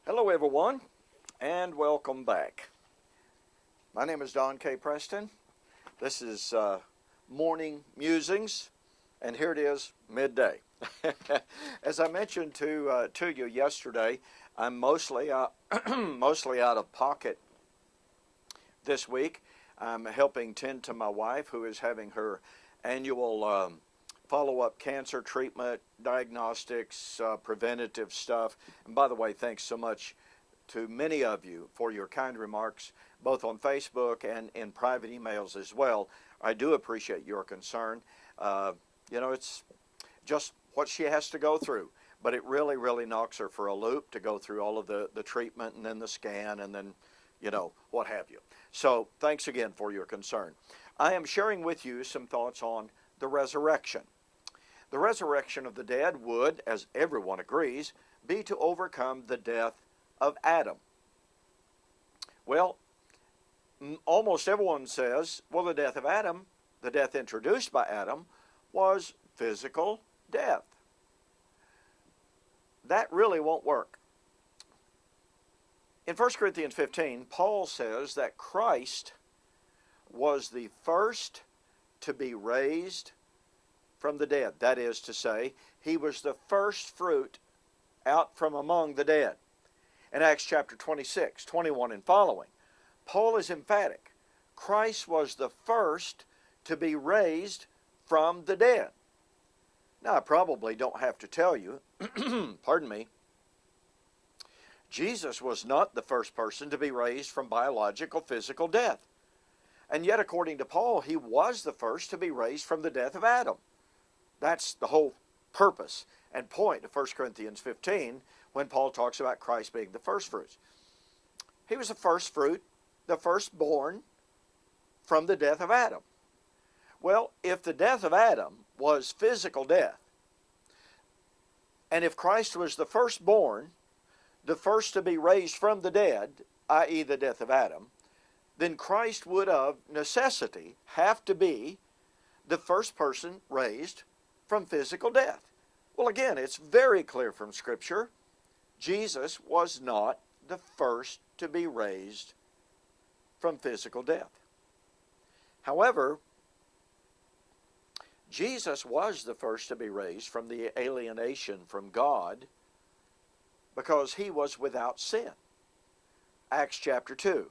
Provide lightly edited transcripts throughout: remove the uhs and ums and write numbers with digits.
Hello everyone, and welcome back. My name is Don K. Preston. This is Morning Musings, and here it is, midday. As I mentioned to you yesterday, I'm mostly mostly out of pocket this week. I'm helping tend to my wife, who is having her annual follow-up cancer treatment, diagnostics, preventative stuff. And by the way, thanks so much to many of you for your kind remarks, both on Facebook and in private emails as well. I do appreciate your concern. It's just what she has to go through. But it really, really knocks her for a loop to go through all of the treatment and then the scan and then, what have you. So thanks again for your concern. I am sharing with you some thoughts on the resurrection. The resurrection of the dead would, as everyone agrees, be to overcome the death of Adam. Well, almost everyone says, well, the death of Adam, the death introduced by Adam, was physical death. That really won't work. In 1 Corinthians 15, Paul says that Christ was the first to be raised from the dead. That is to say, he was the first fruit out from among the dead. In Acts chapter 26, 21 and following, Paul is emphatic. Christ was the first to be raised from the dead. Now, I probably don't have to tell you, pardon me, Jesus was not the first person to be raised from biological physical death. And yet, according to Paul, he was the first to be raised from the death of Adam. That's the whole purpose and point of 1 Corinthians 15 when Paul talks about Christ being the first fruits. He was the first fruit, the firstborn from the death of Adam. Well, if the death of Adam was physical death, and if Christ was the firstborn, the first to be raised from the dead, i.e. the death of Adam, then Christ would of necessity have to be the first person raised from physical death. Well, again, it's very clear from Scripture, Jesus was not the first to be raised from physical death. However, Jesus was the first to be raised from the alienation from God because he was without sin. Acts chapter 2,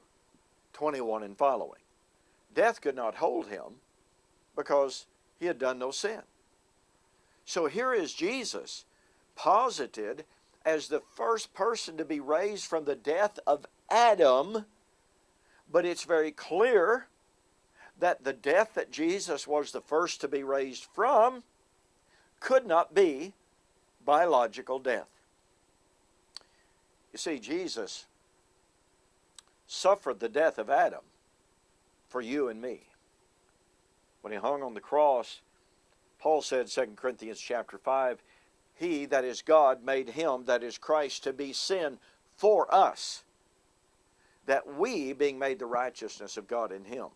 21 and following. Death could not hold him because he had done no sin. So here is Jesus posited as the first person to be raised from the death of Adam, but it's very clear that the death that Jesus was the first to be raised from could not be biological death. You see, Jesus suffered the death of Adam for you and me. When he hung on the cross, Paul said, 2 Corinthians chapter 5, he, that is God, made him, that is Christ, to be sin for us, that we, being made the righteousness of God in him.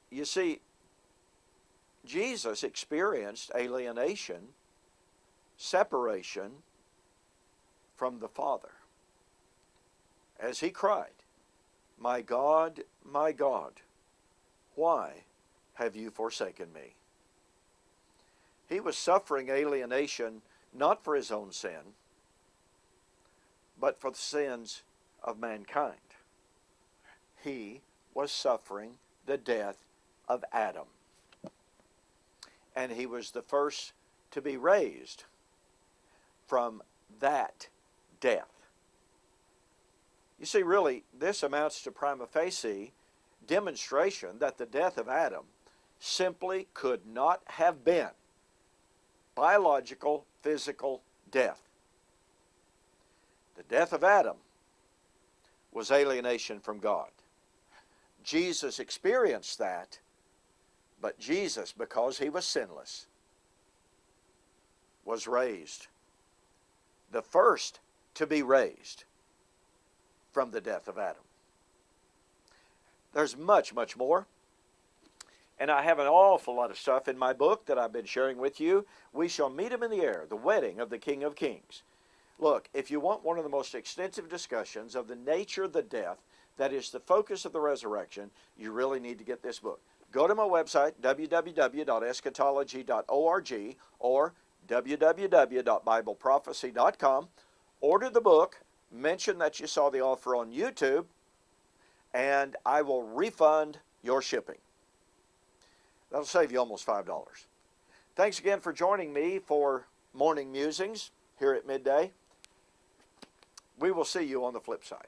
You see, Jesus experienced alienation, separation from the Father, as he cried, my God, why have you forsaken me? He was suffering alienation not for his own sin, but for the sins of mankind. He was suffering the death of Adam. And he was the first to be raised from that death. You see, really, this amounts to prima facie demonstration that the death of Adam simply could not have been biological, physical death. The death of Adam was alienation from God. Jesus experienced that, but Jesus, because he was sinless, was raised, the first to be raised from the death of Adam. There's much, much more. And I have an awful lot of stuff in my book that I've been sharing with you. We Shall Meet Him in the Air, the Wedding of the King of Kings. Look, if you want one of the most extensive discussions of the nature of the death that is the focus of the resurrection, you really need to get this book. Go to my website, www.eschatology.org or www.bibleprophecy.com. Order the book, mention that you saw the offer on YouTube, and I will refund your shipping. That'll save you almost $5. Thanks again for joining me for Morning Musings here at midday. We will see you on the flip side.